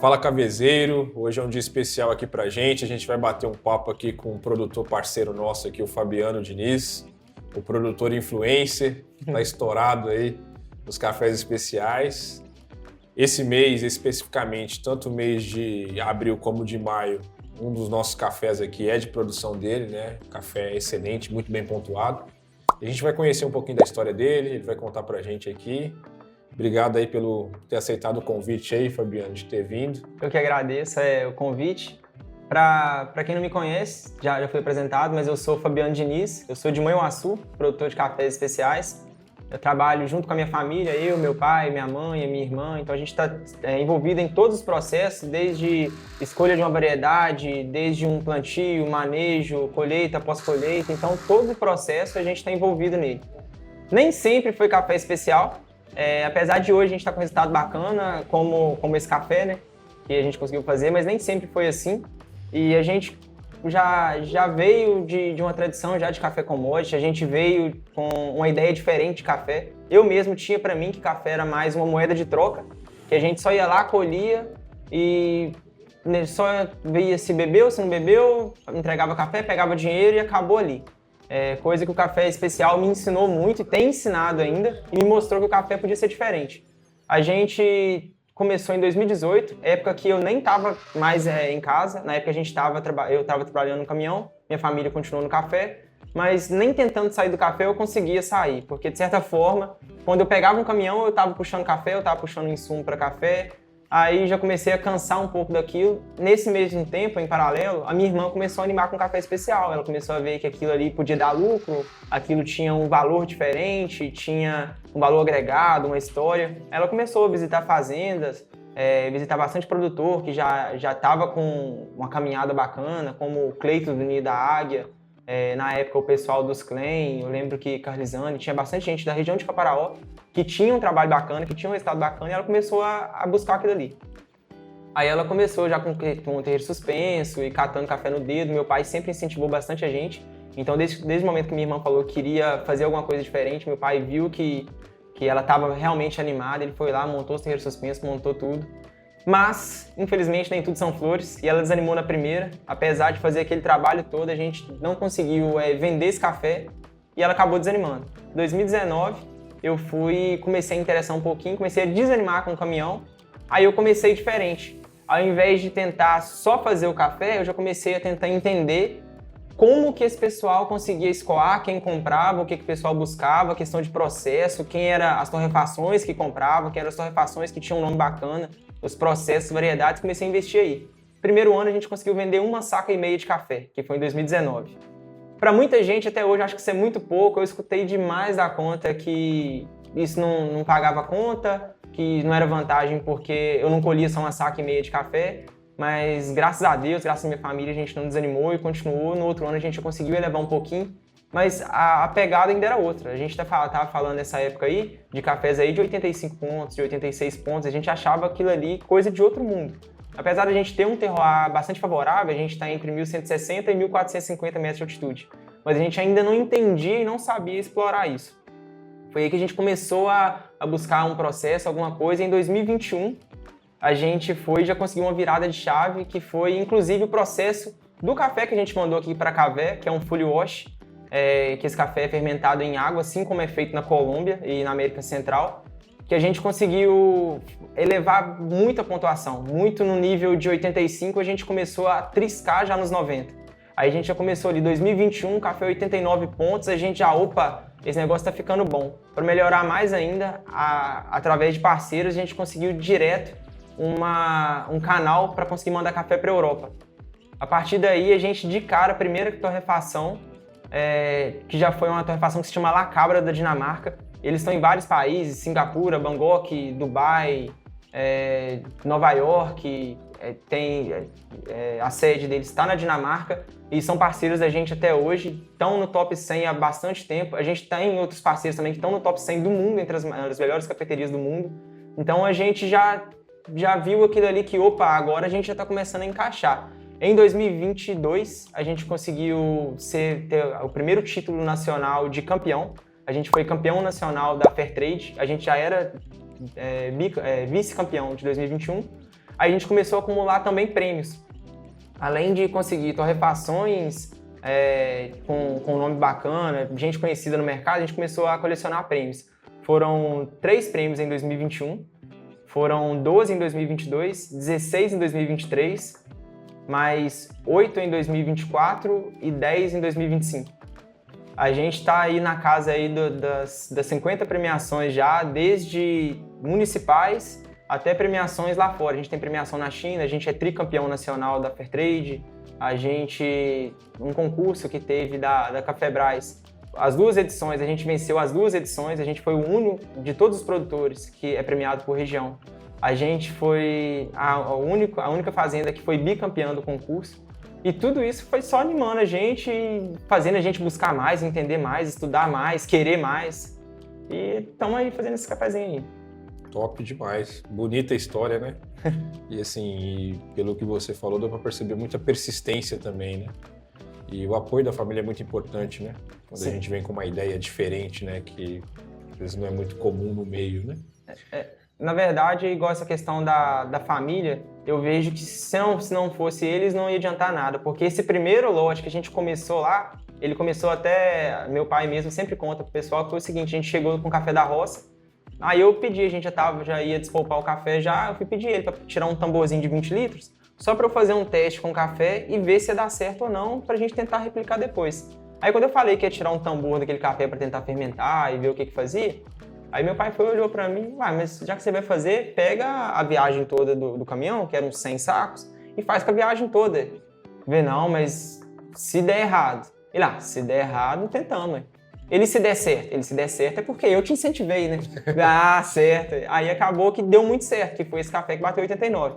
Fala Cavezeiro, hoje é um dia especial aqui pra gente, a gente vai bater um papo aqui com um produtor parceiro nosso aqui, o Fabiano Diniz, o produtor influencer, tá estourado aí nos cafés especiais. Esse mês especificamente, tanto o mês de abril como de maio, um dos nossos cafés aqui é de produção dele, né? Café excelente, muito bem pontuado. A gente vai conhecer um pouquinho da história dele, ele vai contar pra gente aqui. Obrigado aí pelo ter aceitado o convite aí, Fabiano, de ter vindo. Eu que agradeço o convite. Para quem não me conhece, já fui apresentado, mas eu sou Fabiano Diniz, eu sou de Manhuaçu, produtor de cafés especiais. Eu trabalho junto com a minha família, eu, meu pai, minha mãe, a minha irmã, então a gente está envolvido em todos os processos, desde escolha de uma variedade, desde um plantio, manejo, colheita, pós-colheita, então todo o processo a gente está envolvido nele. Nem sempre foi café especial, apesar de hoje a gente estar com um resultado bacana, como esse café, né, que a gente conseguiu fazer, mas nem sempre foi assim. E a gente já veio de uma tradição já de café commodity, a gente veio com uma ideia diferente de café. Eu mesmo tinha para mim que café era mais uma moeda de troca, que a gente só ia lá, colhia e só via se bebeu, se não bebeu, entregava café, pegava dinheiro e acabou ali. Coisa que o café especial me ensinou muito e tem ensinado ainda e me mostrou que o café podia ser diferente. A gente começou em 2018, época que eu nem estava mais em casa, na época eu estava trabalhando no caminhão, minha família continuou no café, mas nem tentando sair do café eu conseguia sair, porque de certa forma, quando eu pegava um caminhão eu estava puxando café, eu estava puxando insumo para café, aí já comecei a cansar um pouco daquilo. Nesse mesmo tempo, em paralelo, a minha irmã começou a animar com café especial. Ela começou a ver que aquilo ali podia dar lucro, aquilo tinha um valor diferente, tinha um valor agregado, uma história. Ela começou a visitar fazendas, visitar bastante produtor que já estava com uma caminhada bacana, como o Cleito do Ninho da Águia, na época o pessoal dos Clem, eu lembro que Carlizane, tinha bastante gente da região de Caparaó que tinha um trabalho bacana, que tinha um resultado bacana, e ela começou a buscar aquilo ali. Aí ela começou já com um terreiro suspenso e catando café no dedo. Meu pai sempre incentivou bastante a gente. Então, desde o momento que minha irmã falou que queria fazer alguma coisa diferente, meu pai viu que ela estava realmente animada, ele foi lá, montou os terreiros suspensos, montou tudo. Mas, infelizmente, nem tudo são flores, e ela desanimou na primeira. Apesar de fazer aquele trabalho todo, a gente não conseguiu vender esse café, e ela acabou desanimando. Em 2019, eu comecei a interessar um pouquinho, comecei a desanimar com o caminhão, aí eu comecei diferente. Ao invés de tentar só fazer o café, eu já comecei a tentar entender como que esse pessoal conseguia escoar, quem comprava, o que o pessoal buscava, a questão de processo, quem eram as torrefações que compravam, quem eram as torrefações que tinham um nome bacana, os processos, variedades, comecei a investir aí. Primeiro ano a gente conseguiu vender 1,5 saca de café, que foi em 2019. Para muita gente, até hoje, acho que isso é muito pouco. Eu escutei demais da conta que isso não pagava conta, que não era vantagem porque eu não colhia só 1,5 saca de café. Mas graças a Deus, graças à minha família, a gente não desanimou e continuou. No outro ano a gente conseguiu elevar um pouquinho, mas a pegada ainda era outra. A gente tava falando nessa época aí de cafés aí de 85 pontos, de 86 pontos. A gente achava aquilo ali coisa de outro mundo. Apesar de a gente ter um terroir bastante favorável, a gente está entre 1.160 e 1.450 metros de altitude. Mas a gente ainda não entendia e não sabia explorar isso. Foi aí que a gente começou a buscar um processo, alguma coisa. Em 2021, a gente já conseguiu uma virada de chave, que foi inclusive o processo do café que a gente mandou aqui para Cavé, que é um fully wash, que esse café é fermentado em água, assim como é feito na Colômbia e na América Central, que a gente conseguiu elevar muito a pontuação, muito no nível de 85, a gente começou a triscar já nos 90. Aí a gente já começou ali, 2021, café 89 pontos, a gente já, esse negócio tá ficando bom. Para melhorar mais ainda, através de parceiros, a gente conseguiu direto um canal para conseguir mandar café para a Europa. A partir daí, a gente, de cara, a primeira torrefação, que já foi uma torrefação que se chama La Cabra, da Dinamarca. Eles estão em vários países, Singapura, Bangkok, Dubai, Nova York, a sede deles está na Dinamarca e são parceiros da gente até hoje, estão no top 100 há bastante tempo. A gente tem outros parceiros também que estão no top 100 do mundo, entre as melhores cafeterias do mundo. Então a gente já viu aquilo ali que, agora a gente já está começando a encaixar. Em 2022, a gente conseguiu ter o primeiro título nacional de campeão. A gente foi campeão nacional da Fairtrade, a gente já era vice-campeão de 2021. Aí a gente começou a acumular também prêmios. Além de conseguir torrefações com um nome bacana, gente conhecida no mercado, a gente começou a colecionar prêmios. Foram 3 prêmios em 2021, foram 12 em 2022, 16 em 2023, mais 8 em 2024 e 10 em 2025. A gente está aí na casa aí das 50 premiações já, desde municipais até premiações lá fora. A gente tem premiação na China, a gente é tricampeão nacional da Fairtrade, um concurso que teve da Cafébras, as 2 edições, a gente venceu as 2 edições, a gente foi o único de todos os produtores que é premiado por região. A gente foi a única fazenda que foi bicampeã do concurso. E tudo isso foi só animando a gente, fazendo a gente buscar mais, entender mais, estudar mais, querer mais. E estamos aí fazendo esse cafezinho aí. Top demais. Bonita história, né? E assim, pelo que você falou, deu para perceber muita persistência também, né? E o apoio da família é muito importante, né? Quando Sim. a gente vem com uma ideia diferente, né? Que às vezes não é muito comum no meio, né? Na verdade, igual essa questão da família, eu vejo que se não fosse eles, não ia adiantar nada. Porque esse primeiro lote que a gente começou lá, ele começou até... Meu pai mesmo sempre conta pro pessoal que foi o seguinte, a gente chegou com o café da roça, aí eu pedi, a gente já ia despolpar o café eu fui pedir ele para tirar um tamborzinho de 20 litros, só para eu fazer um teste com o café e ver se ia dar certo ou não, pra gente tentar replicar depois. Aí quando eu falei que ia tirar um tambor daquele café para tentar fermentar e ver o que fazia, aí meu pai olhou para mim, mas já que você vai fazer, pega a viagem toda do caminhão, que eram uns 100 sacos, e faz com a viagem toda. Vê, não, mas se der errado. E lá, se der errado, tentamos. Ele se der certo é porque eu te incentivei, né? Ah, certo. Aí acabou que deu muito certo, que foi esse café que bateu 89.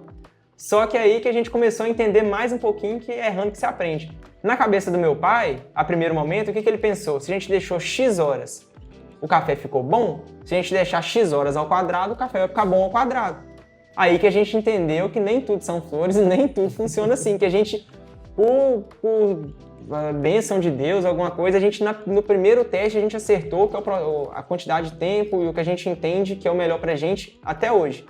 Só que aí que a gente começou a entender mais um pouquinho que é errando que se aprende. Na cabeça do meu pai, a primeiro momento, o que ele pensou? Se a gente deixou X horas, o café ficou bom? Se a gente deixar X horas ao quadrado, o café vai ficar bom ao quadrado. Aí que a gente entendeu que nem tudo são flores e nem tudo funciona assim, que a gente, por bênção de Deus, alguma coisa, a gente no primeiro teste a gente acertou que é a quantidade de tempo e o que a gente entende que é o melhor pra gente até hoje.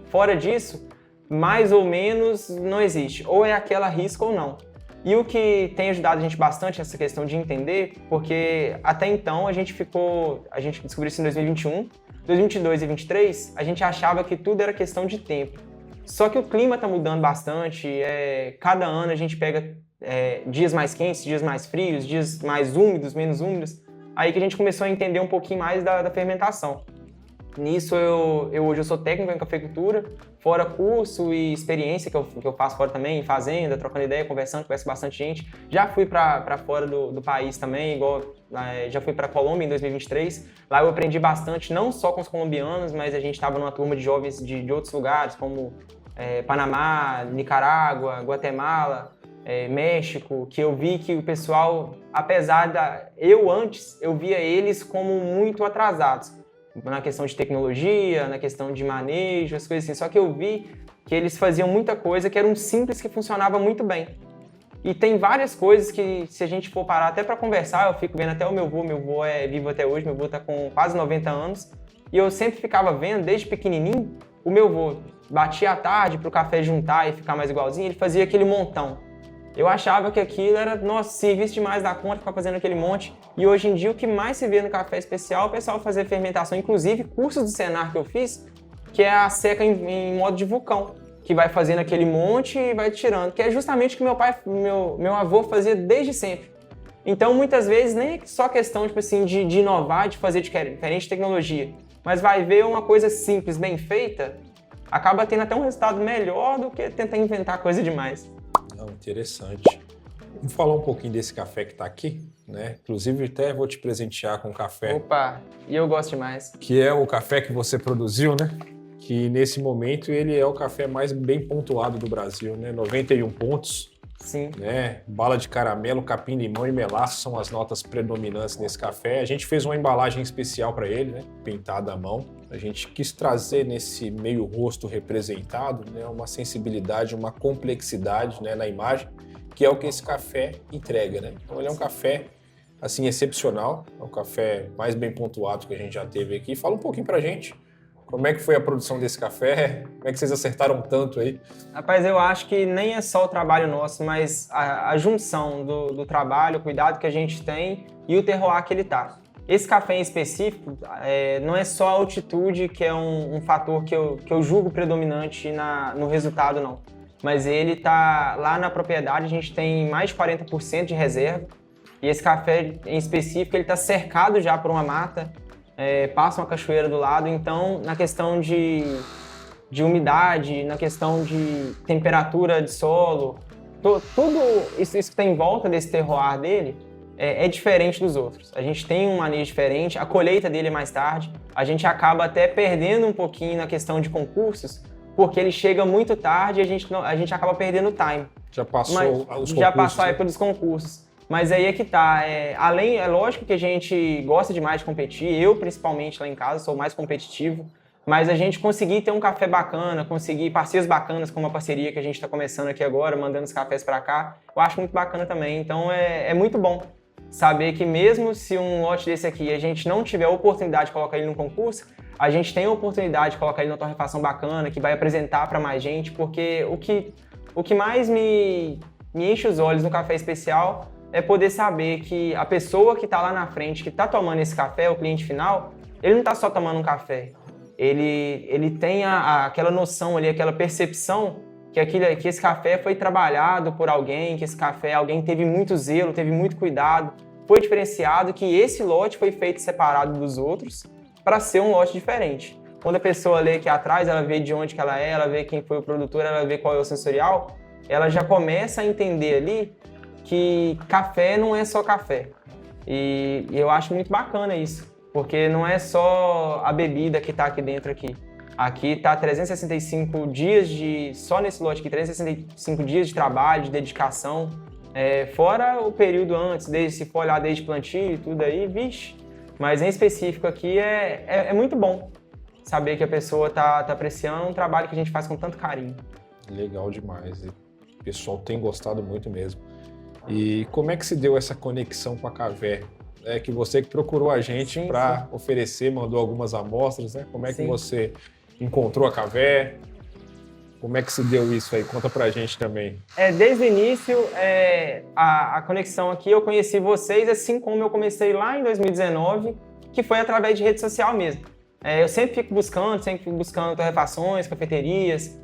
Fora disso, mais ou menos não existe. Ou é aquela risca ou não. E o que tem ajudado a gente bastante nessa questão de entender, porque até então a gente descobriu isso em 2021, 2022 e 2023, a gente achava que tudo era questão de tempo. Só que o clima está mudando bastante, cada ano a gente pega dias mais quentes, dias mais frios, dias mais úmidos, menos úmidos, aí que a gente começou a entender um pouquinho mais da fermentação. Nisso, hoje eu sou técnico em cafeicultura, fora curso e experiência que eu faço fora também, em fazenda, trocando ideia, conversando, converso bastante gente. Já fui para fora do país também, já fui para Colômbia em 2023. Lá eu aprendi bastante, não só com os colombianos, mas a gente estava numa turma de jovens de outros lugares, como Panamá, Nicarágua, Guatemala, México, que eu vi que o pessoal, apesar eu via eles como muito atrasados na questão de tecnologia, na questão de manejo, as coisas assim. Só que eu vi que eles faziam muita coisa que era um simples que funcionava muito bem. E tem várias coisas que, se a gente for parar até para conversar, eu fico vendo até o meu avô é vivo até hoje, meu avô tá com quase 90 anos, e eu sempre ficava vendo, desde pequenininho, o meu avô batia à tarde para o café juntar e ficar mais igualzinho, ele fazia aquele montão. Eu achava que aquilo era, serviço demais da conta, ficar fazendo aquele monte. E hoje em dia o que mais se vê no café especial é o pessoal fazer fermentação, inclusive cursos do Senar que eu fiz, que é a seca em modo de vulcão, que vai fazendo aquele monte e vai tirando, que é justamente o que meu avô fazia desde sempre. Então muitas vezes nem é só questão de inovar, de fazer diferente tecnologia, mas vai ver uma coisa simples, bem feita, acaba tendo até um resultado melhor do que tentar inventar coisa demais. Interessante. Vamos falar um pouquinho desse café que está aqui, né? Inclusive, até vou te presentear com um café. Opa, e eu gosto demais. Que é o café que você produziu, né? Que nesse momento ele é o café mais bem pontuado do Brasil, né? 91 pontos. Sim. Né? Bala de caramelo, capim-limão e melaço são as notas predominantes nesse café. A gente fez uma embalagem especial para ele, né? Pintada à mão. A gente quis trazer nesse meio rosto representado, né? Uma sensibilidade, uma complexidade, né? Na imagem, que é o que esse café entrega, né? Então ele é um café assim excepcional, é o café mais bem pontuado que a gente já teve aqui. Fala um pouquinho pra gente Como é que foi a produção desse café? Como é que vocês acertaram tanto aí? Rapaz, eu acho que nem é só o trabalho nosso, mas a junção do trabalho, o cuidado que a gente tem e o terroir que ele tá. Esse café em específico, não é só a altitude que é um fator que eu julgo predominante no resultado, não. Mas ele tá lá na propriedade, a gente tem mais de 40% de reserva. E esse café em específico, ele tá cercado já por uma mata, passa uma cachoeira do lado. Então, na questão de umidade, na questão de temperatura de solo, tudo isso que tem em volta desse terroir dele é diferente dos outros. A gente tem um manejo diferente, a colheita dele é mais tarde, a gente acaba até perdendo um pouquinho na questão de concursos, porque ele chega muito tarde e a gente acaba perdendo o time. Já passou os concursos? Já passou a época dos concursos. Mas aí é que tá. É lógico que a gente gosta demais de competir, eu principalmente lá em casa sou mais competitivo, mas a gente conseguir ter um café bacana, conseguir parceiros bacanas, como a parceria que a gente está começando aqui agora, mandando os cafés para cá, eu acho muito bacana também. Então é muito bom saber que mesmo se um lote desse aqui a gente não tiver a oportunidade de colocar ele no concurso, a gente tem a oportunidade de colocar ele numa torrefação bacana, que vai apresentar para mais gente, porque o que mais me enche os olhos no café especial é poder saber que a pessoa que está lá na frente, que está tomando esse café, o cliente final, ele não está só tomando um café. Ele tem aquela noção ali, aquela percepção que esse café foi trabalhado por alguém, que esse café alguém teve muito zelo, teve muito cuidado, foi diferenciado, que esse lote foi feito separado dos outros para ser um lote diferente. Quando a pessoa lê aqui atrás, ela vê de onde que ela vê quem foi o produtor, ela vê qual é o sensorial, ela já começa a entender ali que café não é só café. E eu acho muito bacana isso, porque não é só a bebida que está aqui dentro aqui. Aqui está 365 dias só nesse lote aqui, 365 dias de trabalho, de dedicação, fora o período antes, se for olhar desde plantio e tudo aí, vixe. Mas em específico aqui é muito bom saber que a pessoa está apreciando um trabalho que a gente faz com tanto carinho. Legal demais, o pessoal tem gostado muito mesmo. E como é que se deu essa conexão com a Cavé? É que você que procurou a gente para oferecer, mandou algumas amostras, né? Como é que você encontrou a Cavé? Como é que se deu isso aí? Conta pra gente também. Desde o início, a conexão aqui, eu conheci vocês, assim como eu comecei lá em 2019, que foi através de rede social mesmo. Eu sempre fico buscando torrefações, cafeterias,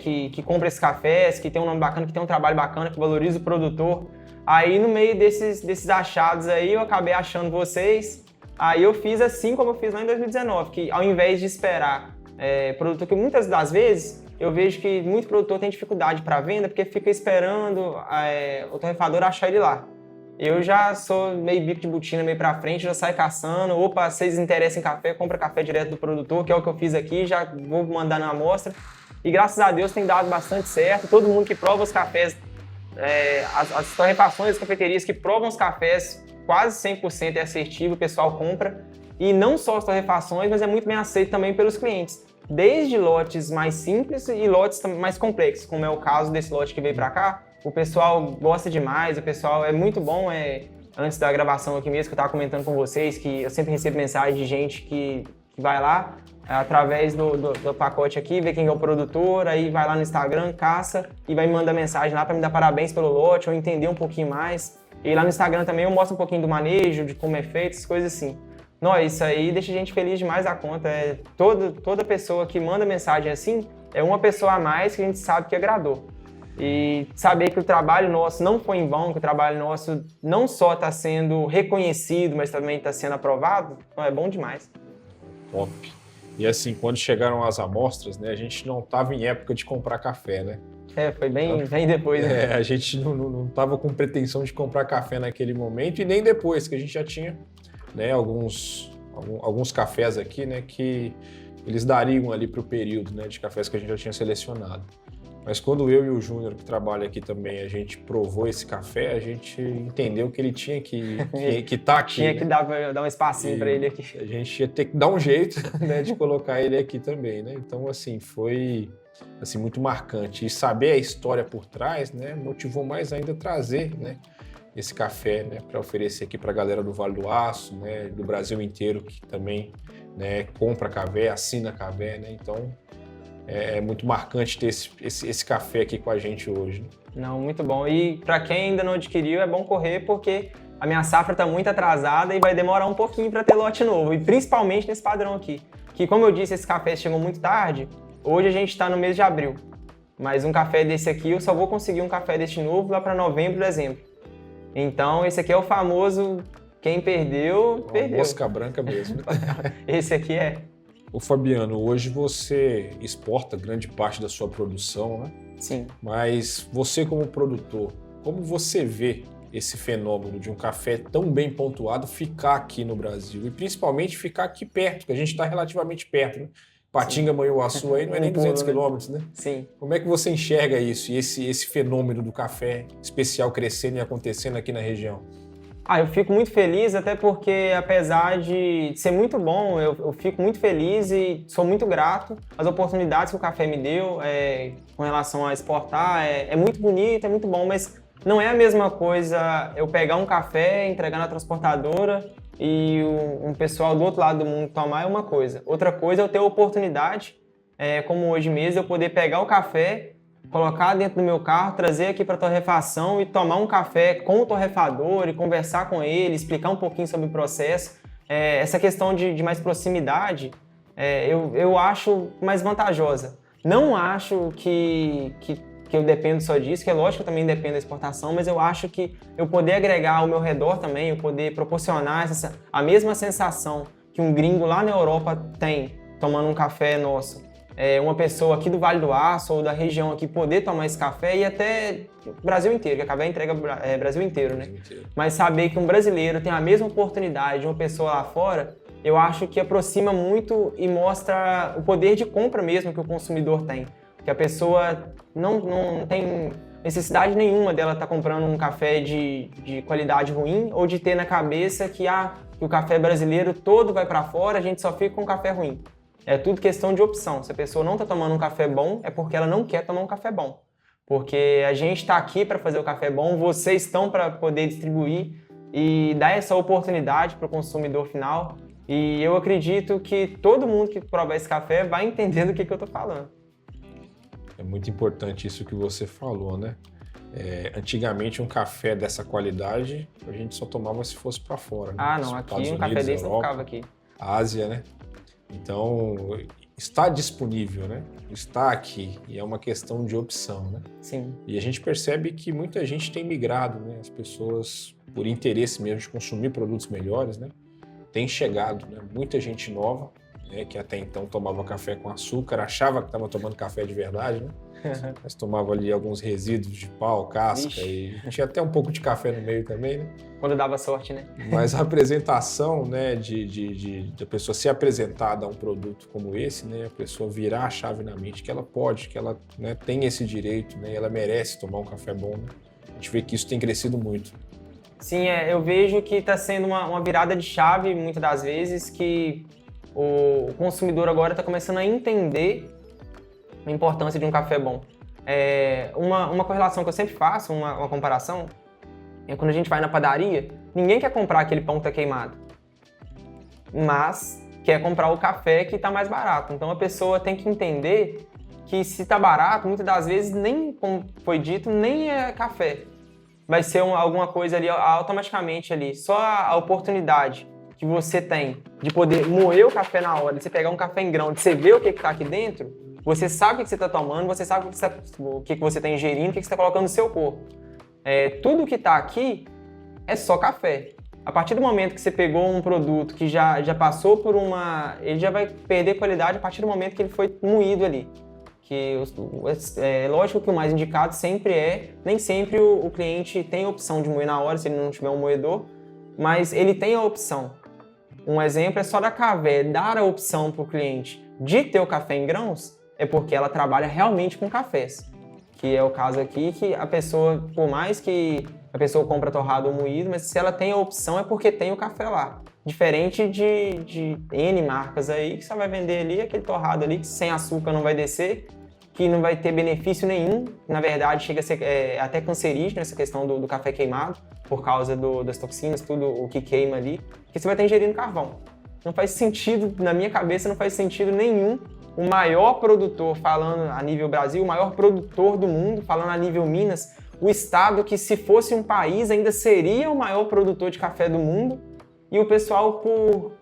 que compram esses cafés, que tem um nome bacana, que tem um trabalho bacana, que valoriza o produtor. Aí, no meio desses achados aí, eu acabei achando vocês. Aí eu fiz assim como eu fiz lá em 2019, que ao invés de esperar produtor, que muitas das vezes eu vejo que muito produtor tem dificuldade para venda porque fica esperando o torrefador achar ele lá. Eu já sou meio bico de botina, meio para frente, já saio caçando. Opa, vocês interessam em café, compra café direto do produtor, que é o que eu fiz aqui, já vou mandar na amostra. E graças a Deus tem dado bastante certo. Todo mundo que prova os cafés, as torrefações, as cafeterias que provam os cafés, quase 100% é assertivo, o pessoal compra. E não só as torrefações, mas é muito bem aceito também pelos clientes. Desde lotes mais simples e lotes mais complexos, como é o caso desse lote que veio para cá. O pessoal gosta demais, o pessoal é muito bom. Antes da gravação aqui mesmo, que eu estava comentando com vocês, que eu sempre recebo mensagem de gente que vai lá, através do pacote aqui, vê quem é o produtor, aí vai lá no Instagram, caça e vai me mandar mensagem lá para me dar parabéns pelo lote ou entender um pouquinho mais. E lá no Instagram também eu mostro um pouquinho do manejo, de como é feito, essas coisas assim. Não, isso aí deixa a gente feliz demais da conta. Toda pessoa que manda mensagem assim é uma pessoa a mais que a gente sabe que agradou. E saber que o trabalho nosso não foi em vão, que o trabalho nosso não só está sendo reconhecido, mas também está sendo aprovado, então é bom demais. Top. E assim, quando chegaram as amostras, né, a gente não estava em época de comprar café, né? Foi bem depois, né? A gente não estava com pretensão de comprar café naquele momento e nem depois, que a gente já tinha, né, alguns cafés aqui, né, que eles dariam ali para o período, né, de cafés que a gente já tinha selecionado. Mas quando eu e o Júnior, que trabalha aqui também, a gente provou esse café, a gente entendeu que ele tinha que estar aqui. Tinha que dar um espacinho para ele aqui. A gente ia ter que dar um jeito, né, de colocar ele aqui também, né? Então, assim, foi assim, muito marcante. E saber a história por trás, né, motivou mais ainda trazer, né, esse café, né, para oferecer aqui para a galera do Vale do Aço, né, do Brasil inteiro, que também né, compra café, assina café, né? Então é muito marcante ter esse café aqui com a gente hoje. Né? Não, muito bom. E para quem ainda não adquiriu, é bom correr porque a minha safra está muito atrasada e vai demorar um pouquinho para ter lote novo. E principalmente nesse padrão aqui. Que, como eu disse, esses cafés chegam muito tarde. Hoje a gente está no mês de abril. Mas um café desse aqui, eu só vou conseguir um café deste novo lá para novembro, dezembro. Então, esse aqui é o famoso quem perdeu, perdeu. Mosca branca mesmo. Esse aqui é. Ô Fabiano, hoje você exporta grande parte da sua produção, né? Sim. Mas você como produtor, como você vê esse fenômeno de um café tão bem pontuado ficar aqui no Brasil? E principalmente ficar aqui perto, que a gente está relativamente perto, né? Patinga, Manhuaçu aí não é nem 200 quilômetros, né? Sim. Como é que você enxerga isso e esse fenômeno do café especial crescendo e acontecendo aqui na região? Eu fico muito feliz, até porque, apesar de ser muito bom, eu fico muito feliz e sou muito grato às oportunidades que o café me deu com relação a exportar. É muito bonito, é muito bom, mas não é a mesma coisa eu pegar um café, entregar na transportadora e um pessoal do outro lado do mundo tomar é uma coisa. Outra coisa é eu ter a oportunidade, como hoje mesmo, eu poder pegar o café, colocar dentro do meu carro, trazer aqui para a torrefação e tomar um café com o torrefador e conversar com ele, explicar um pouquinho sobre o processo. Essa questão de mais proximidade, eu acho mais vantajosa. Não acho que eu dependo só disso, que é lógico que eu também dependo da exportação, mas eu acho que eu poder agregar ao meu redor também, eu poder proporcionar a mesma sensação que um gringo lá na Europa tem tomando um café nosso. Uma pessoa aqui do Vale do Aço ou da região aqui poder tomar esse café e até o Brasil inteiro, que a café entrega Brasil inteiro, né? Mas saber que um brasileiro tem a mesma oportunidade de uma pessoa lá fora, eu acho que aproxima muito e mostra o poder de compra mesmo que o consumidor tem. Que a pessoa não tem necessidade nenhuma dela estar comprando um café de qualidade ruim ou de ter na cabeça que o café brasileiro todo vai para fora, a gente só fica com café ruim. É tudo questão de opção. Se a pessoa não está tomando um café bom, é porque ela não quer tomar um café bom. Porque a gente está aqui para fazer o café bom, vocês estão para poder distribuir e dar essa oportunidade para o consumidor final. E eu acredito que todo mundo que provar esse café vai entender do que eu estou falando. É muito importante isso que você falou, né? Antigamente um café dessa qualidade a gente só tomava se fosse para fora. Né? Não, aqui um café desse não ficava aqui. Ásia, né? Então, está disponível, né? Está aqui e é uma questão de opção, né? Sim. E a gente percebe que muita gente tem migrado, né? As pessoas, por interesse mesmo de consumir produtos melhores, né? Tem chegado, né? Muita gente nova, né? Que até então tomava café com açúcar, achava que estava tomando café de verdade, né? Mas tomava ali alguns resíduos de pau, casca. Ixi. E tinha até um pouco de café no meio também, né? Quando dava sorte, né? Mas a apresentação, né, de a pessoa ser apresentada a um produto como esse, né, a pessoa virar a chave na mente que ela pode, que ela, né, tem esse direito, né, ela merece tomar um café bom, né? A gente vê que isso tem crescido muito. Sim, eu vejo que está sendo uma virada de chave, muitas das vezes, que o consumidor agora está começando a entender a importância de um café bom. Uma correlação que eu sempre faço, uma comparação, é quando a gente vai na padaria, ninguém quer comprar aquele pão que está queimado, mas quer comprar o café que está mais barato. Então a pessoa tem que entender que se está barato, muitas das vezes, nem, como foi dito, nem é café. Vai ser alguma coisa ali automaticamente ali. Só a oportunidade que você tem de poder moer o café na hora, de você pegar um café em grão, de você ver o que está aqui dentro, você sabe o que você está tomando, você sabe o que você está ingerindo, o que você está colocando no seu corpo. Tudo que está aqui é só café. A partir do momento que você pegou um produto que já passou por ele já vai perder qualidade a partir do momento que ele foi moído ali. Lógico que o mais indicado sempre nem sempre o cliente tem a opção de moer na hora, se ele não tiver um moedor, mas ele tem a opção. Um exemplo é só da Cavé dar a opção para o cliente de ter o café em grãos, é porque ela trabalha realmente com cafés. Que é o caso aqui, que a pessoa, por mais que a pessoa compra torrado ou moído, mas se ela tem a opção é porque tem o café lá. Diferente de N marcas aí, que só vai vender ali aquele torrado ali, que sem açúcar não vai descer, que não vai ter benefício nenhum. Na verdade, chega a ser até cancerígeno essa questão do café queimado, por causa das toxinas, tudo o que queima ali, que você vai estar ingerindo carvão. Não faz sentido, na minha cabeça, não faz sentido nenhum o maior produtor, falando a nível Brasil, o maior produtor do mundo, falando a nível Minas, o estado que, se fosse um país, ainda seria o maior produtor de café do mundo, e o pessoal,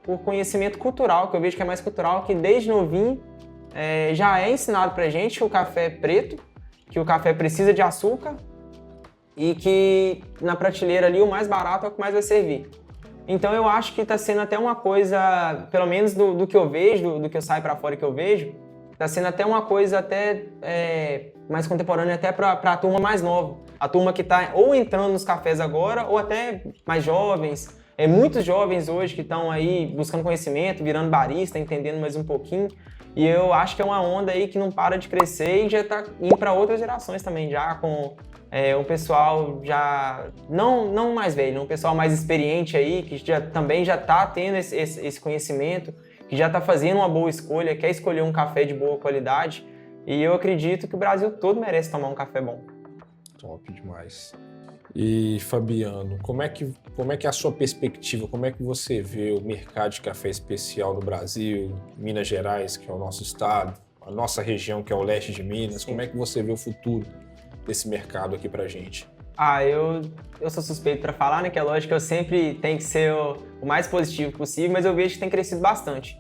por conhecimento cultural, que eu vejo que é mais cultural, que desde novinho já é ensinado pra gente que o café é preto, que o café precisa de açúcar, e que na prateleira ali o mais barato é o que mais vai servir. Então eu acho que está sendo até uma coisa, pelo menos do que eu vejo, do que eu saio para fora e que eu vejo, está sendo até uma coisa até mais contemporânea até para a turma mais nova. A turma que está ou entrando nos cafés agora ou até mais jovens. Muitos jovens hoje que estão aí buscando conhecimento, virando barista, entendendo mais um pouquinho. E eu acho que é uma onda aí que não para de crescer e já está indo para outras gerações também, já com um pessoal já, não mais velho, um pessoal mais experiente aí, que também já está tendo esse conhecimento, que já está fazendo uma boa escolha, quer escolher um café de boa qualidade. E eu acredito que o Brasil todo merece tomar um café bom. Top demais. E, Fabiano, como é que é a sua perspectiva? Como é que você vê o mercado de café especial no Brasil, Minas Gerais, que é o nosso estado, a nossa região, que é o leste de Minas? Sim. Como é que você vê o futuro desse mercado aqui pra gente? Eu sou suspeito para falar, né? Que é lógico que eu sempre tenho que ser o mais positivo possível, mas eu vejo que tem crescido bastante.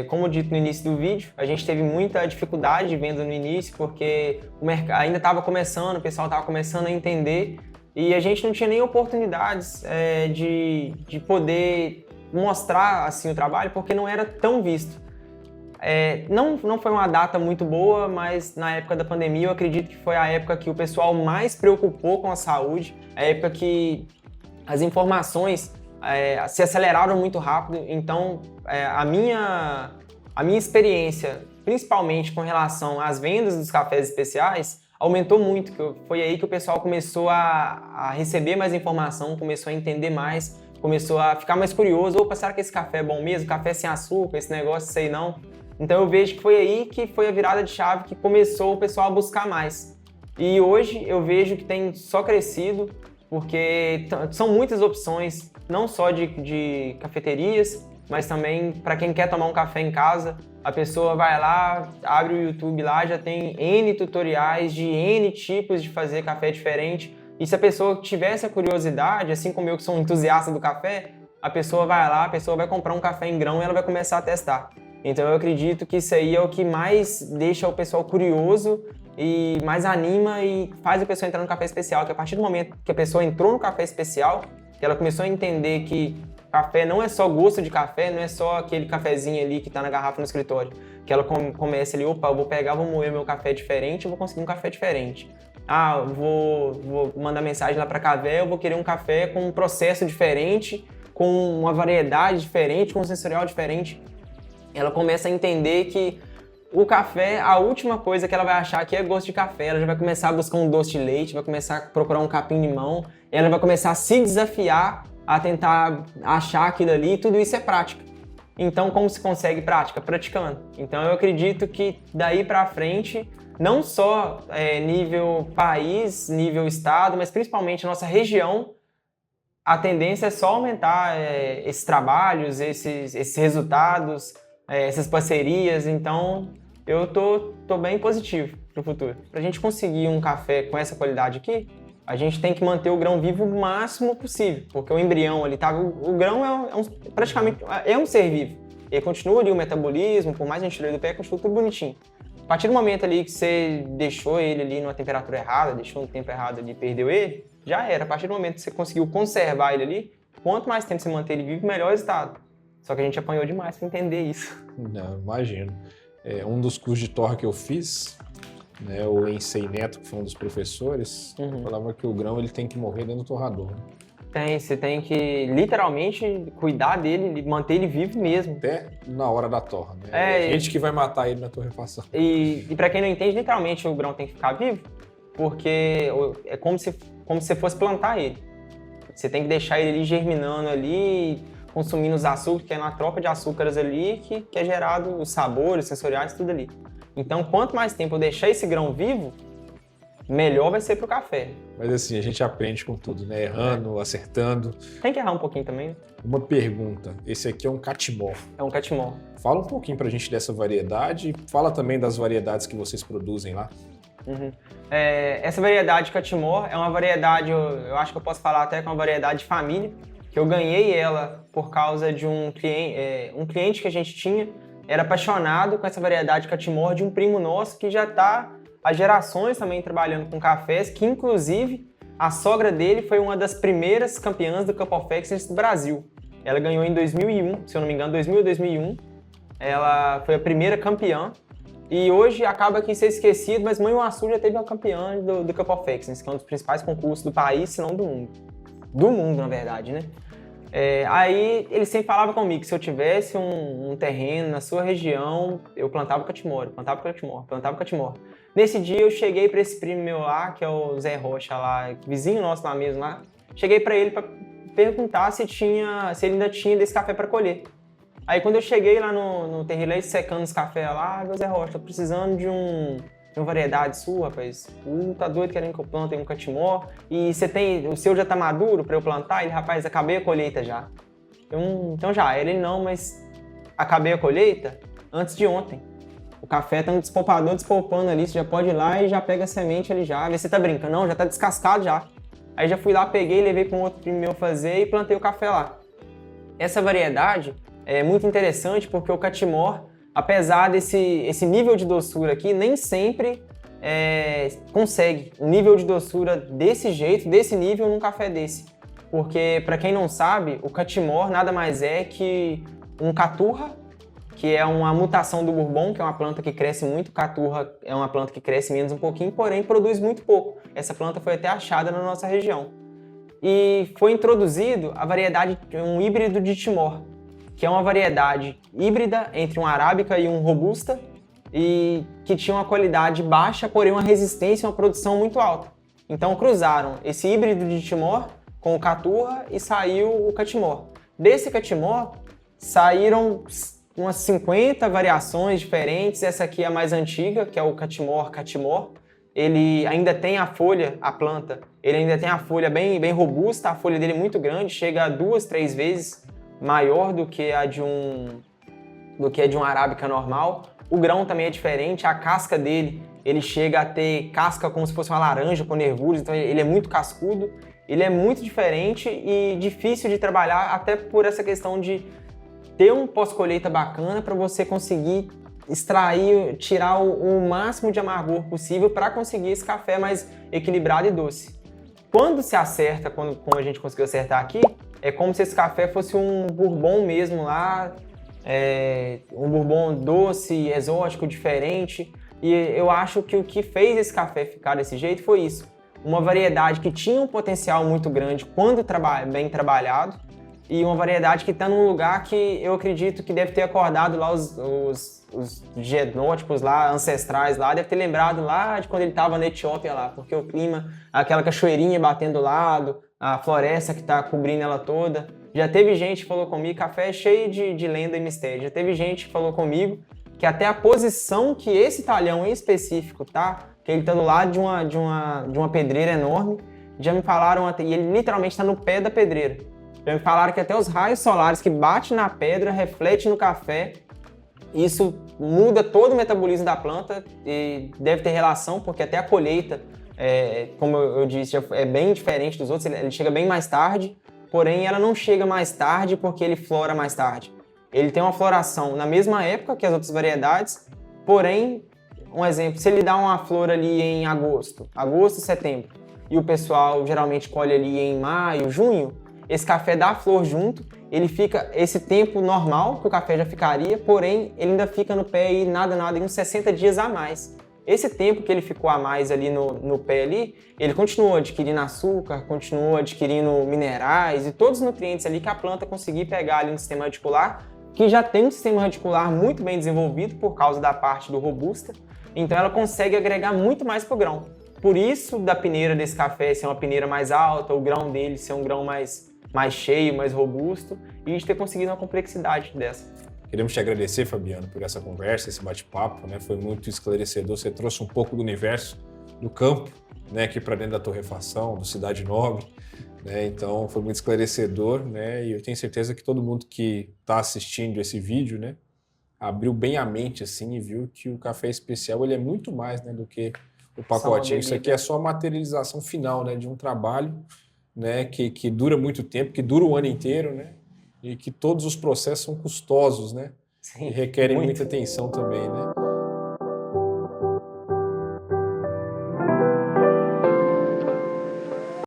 Como dito no início do vídeo, a gente teve muita dificuldade de venda no início, porque o mercado ainda estava começando, o pessoal estava começando a entender, e a gente não tinha nem oportunidades de poder mostrar assim o trabalho, porque não era tão visto. Não foi uma data muito boa, mas na época da pandemia eu acredito que foi a época que o pessoal mais preocupou com a saúde, a época que as informações se aceleraram muito rápido. Então a minha experiência, principalmente com relação às vendas dos cafés especiais, aumentou muito. Foi aí que o pessoal começou a receber mais informação, começou a entender mais, começou a ficar mais curioso. Opa, será que esse café é bom mesmo? Café sem açúcar, esse negócio, sei não. Então eu vejo que foi aí que foi a virada de chave, que começou o pessoal a buscar mais. E hoje eu vejo que tem só crescido, porque são muitas opções, não só de cafeterias, mas também para quem quer tomar um café em casa. A pessoa vai lá, abre o YouTube lá, já tem N tutoriais de N tipos de fazer café diferente. E se a pessoa tiver essa curiosidade, assim como eu que sou um entusiasta do café, a pessoa vai lá, a pessoa vai comprar um café em grão e ela vai começar a testar. Então eu acredito que isso aí é o que mais deixa o pessoal curioso e mais anima e faz a pessoa entrar no café especial, que a partir do momento que a pessoa entrou no café especial, que ela começou a entender que café não é só gosto de café, não é só aquele cafezinho ali que está na garrafa no escritório, que ela começa ali, opa, eu vou pegar, vou moer meu café diferente, eu vou conseguir um café diferente. Eu vou mandar mensagem lá para a Cavé, eu vou querer um café com um processo diferente, com uma variedade diferente, com um sensorial diferente. Ela começa a entender que o café, a última coisa que ela vai achar que é gosto de café, ela já vai começar a buscar um doce de leite, vai começar a procurar um capim-limão, ela vai começar a se desafiar a tentar achar aquilo ali, e tudo isso é prática. Então, como se consegue prática? Praticando. Então, eu acredito que daí para frente, não só nível país, nível estado, mas principalmente nossa região, a tendência é só aumentar esses trabalhos, esses resultados, essas parcerias. Então eu tô bem positivo pro futuro. Pra gente conseguir um café com essa qualidade aqui, a gente tem que manter o grão vivo o máximo possível, porque o embrião ali, tá? O grão praticamente é um ser vivo. Ele continua ali o metabolismo, por mais que a gente tire do pé, continua tudo bonitinho. A partir do momento ali que você deixou ele ali numa temperatura errada, deixou no tempo errado ali, perdeu ele, já era. A partir do momento que você conseguiu conservar ele ali, quanto mais tempo você manter ele vivo, melhor o estado. Só que a gente apanhou demais para entender isso. Não, imagino. Um dos cursos de torra que eu fiz, né, o Ensei Neto, que foi um dos professores, falava que o grão ele tem que morrer dentro do torrador. Você tem que literalmente cuidar dele, manter ele vivo mesmo. Até na hora da torra, né? É gente que vai matar ele na torrefação. E para quem não entende, literalmente o grão tem que ficar vivo, porque é como se você fosse plantar ele. Você tem que deixar ele ali germinando ali, consumindo os açúcares, que é na troca de açúcares ali que é gerado os sabores, sensoriais, tudo ali. Então, quanto mais tempo eu deixar esse grão vivo, melhor vai ser pro café. Mas assim, a gente aprende com tudo, né? Errando, acertando. Tem que errar um pouquinho também, né? Uma pergunta, esse aqui é um catimor. É um catimor. Fala um pouquinho pra gente dessa variedade e fala também das variedades que vocês produzem lá. Essa variedade catimor é uma variedade, eu acho que eu posso falar até que é uma variedade de família, que eu ganhei ela por causa de um cliente que a gente tinha, era apaixonado com essa variedade catimor de um primo nosso que já está há gerações também trabalhando com cafés, que inclusive a sogra dele foi uma das primeiras campeãs do Cup of Excellence do Brasil. Ela ganhou em 2001, se eu não me engano, 2000 ou 2001. Ela foi a primeira campeã. E hoje acaba aqui ser esquecido, mas Manhuaçu já teve uma campeã do Cup of Excellence, que é um dos principais concursos do país, se não do mundo. Do mundo, na verdade, né? Aí ele sempre falava comigo que se eu tivesse um terreno na sua região, eu plantava catimor. Nesse dia eu cheguei para esse primo meu lá, que é o Zé Rocha lá, vizinho nosso lá mesmo lá, cheguei para ele para perguntar se ele ainda tinha desse café para colher. Aí quando eu cheguei lá no terrilê secando os cafés lá, Zé Rocha, tô precisando de uma variedade sua, rapaz. Tá doido querendo que eu plante um catimor. E o seu já tá maduro para eu plantar? Ele, rapaz, acabei a colheita já. Então já, ele não, mas acabei a colheita antes de ontem. O café tá no despolpador, despolpando ali, você já pode ir lá e já pega a semente ali já. Vê se você tá brincando. Não, já tá descascado já. Aí já fui lá, peguei, levei para um outro primo meu fazer e plantei o café lá. Essa variedade é muito interessante porque o catimor, apesar desse nível de doçura aqui, nem sempre consegue um nível de doçura desse jeito, desse nível, num café desse. Porque, para quem não sabe, o catimor nada mais é que um caturra, que é uma mutação do bourbon, que é uma planta que cresce muito. Caturra é uma planta que cresce menos um pouquinho, porém produz muito pouco. Essa planta foi até achada na nossa região. E foi introduzido a variedade, um híbrido de Timor, que é uma variedade híbrida entre um arábica e um robusta, e que tinha uma qualidade baixa, porém uma resistência e uma produção muito alta. Então cruzaram esse híbrido de Timor com o caturra e saiu o catimor. Desse catimor saíram umas 50 variações diferentes. Essa aqui é a mais antiga, que é o catimor. Ele ainda tem a folha, a planta, ele ainda tem a folha bem robusta, a folha dele é muito grande, chega a 2, 3 vezes maior do que a de um arábica normal. O grão também é diferente, a casca dele, ele chega a ter casca como se fosse uma laranja com nervuras, então ele é muito cascudo, ele é muito diferente e difícil de trabalhar, até por essa questão de ter um pós-colheita bacana para você conseguir extrair, tirar o máximo de amargor possível para conseguir esse café mais equilibrado e doce. Quando se acerta, como a gente conseguiu acertar aqui, é como se esse café fosse um bourbon mesmo lá, um bourbon doce, exótico, diferente. E eu acho que o que fez esse café ficar desse jeito foi isso. Uma variedade que tinha um potencial muito grande quando bem trabalhado, e uma variedade que está num lugar que eu acredito que deve ter acordado lá os genótipos lá, ancestrais lá, deve ter lembrado lá de quando ele estava na Etiópia lá, porque o clima, aquela cachoeirinha batendo do lado, a floresta que está cobrindo ela toda. Já teve gente que falou comigo, café é cheio de lenda e mistério. Já teve gente que falou comigo que até a posição que esse talhão em específico tá, que ele está do lado de uma pedreira enorme, já me falaram, e ele literalmente está no pé da pedreira. Já me falaram que até os raios solares que batem na pedra refletem no café. Isso muda todo o metabolismo da planta e deve ter relação, porque até a colheita, como eu disse, é bem diferente dos outros. Ele chega bem mais tarde, porém ela não chega mais tarde porque ele flora mais tarde. Ele tem uma floração na mesma época que as outras variedades, porém, um exemplo, se ele dá uma flor ali em agosto, setembro, e o pessoal geralmente colhe ali em maio, junho, esse café dá flor junto, ele fica esse tempo normal que o café já ficaria, porém ele ainda fica no pé aí nada, em uns 60 dias a mais. Esse tempo que ele ficou a mais ali no pé ali, ele continuou adquirindo açúcar, continuou adquirindo minerais e todos os nutrientes ali que a planta conseguir pegar ali no sistema radicular, que já tem um sistema radicular muito bem desenvolvido por causa da parte do robusta, então ela consegue agregar muito mais para o grão. Por isso da peneira desse café ser uma peneira mais alta, o grão dele ser um grão mais cheio, mais robusto, e a gente ter conseguido uma complexidade dessa. Queremos te agradecer, Fabiano, por essa conversa, esse bate-papo, né? Foi muito esclarecedor, você trouxe um pouco do universo do campo, né, aqui para dentro da torrefação, do Cidade Nobre, né? Então foi muito esclarecedor, né? E eu tenho certeza que todo mundo que está assistindo esse vídeo, né, abriu bem a mente assim e viu que o café especial ele é muito mais, né, do que o pacotinho. Isso aqui é só a materialização final, né, de um trabalho, né, que dura muito tempo, que dura o ano inteiro, né? E que todos os processos são custosos, né? Sim, E requerem muita atenção também, né?